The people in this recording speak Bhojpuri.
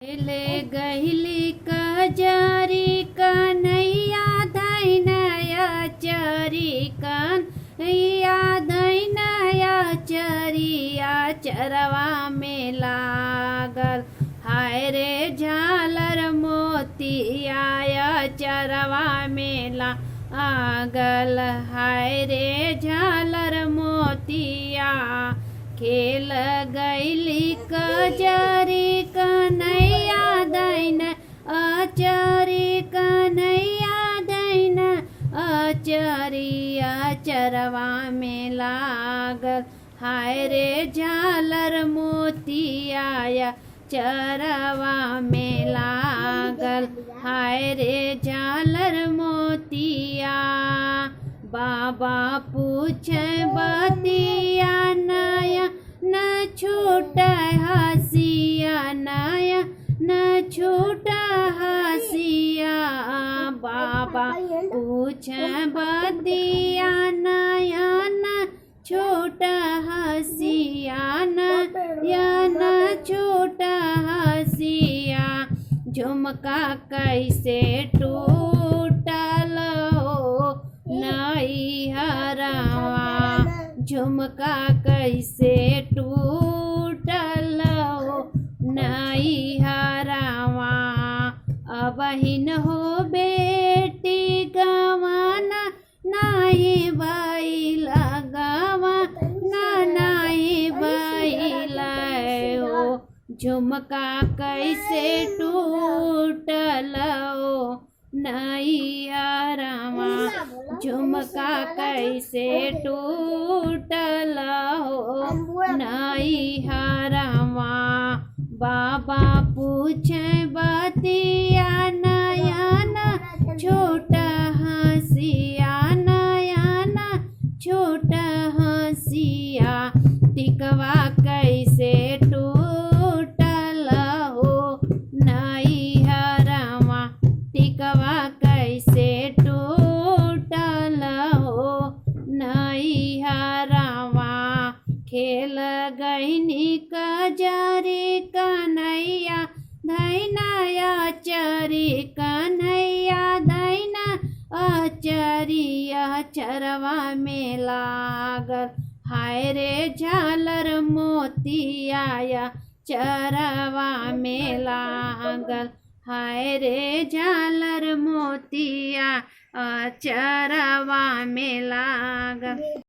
ले गहिली कजरी कन्हैया धैनया चरी कन्हैया धैनया चरिया चरवा में लागल। हाय रे झालर मोतिया चरवा में लागल। हाय रे झालर मोतिया खेल गैली कजरी कन्हैया दैन अचरी कन्हैया दैन अचरिया चरवा में लागल। हाय रे झालर मोतिया चरवा में लागल। हाय रे झालर मोतिया बाबा पूछे बतिया नया न छूट हसिया नया न छूट हसिया। बाबा पूछे बतिया नया न छूट हसिया नया न छूट हसिया। झुमका कैसे टूटल हो नई हरवा। झुमका कैसे टूटल हो नई हरवा। अबहिन हो बेटी गवाना नाही बैला गवाना नाही बैला हो। झुमका कैसे टूटल हो नई हरवा। झुमका कैसे टूटल हो नई हरवा। बाबा पूछे बतिया नया न छोट हसिया नया न छोट हसिया। टिकवा कैसे टूटल हो नई हरवा। टिकवा कैसे टूटल हो नई हरवा। खेल गईनी कजरी कन्हैया धैनया चरी कन्हैया धैना अचरिया चरवा में लागल। हाय रे झालर मोतिया चरवा में लागल। हाय रे झालर मोतिया चरवा में लागल।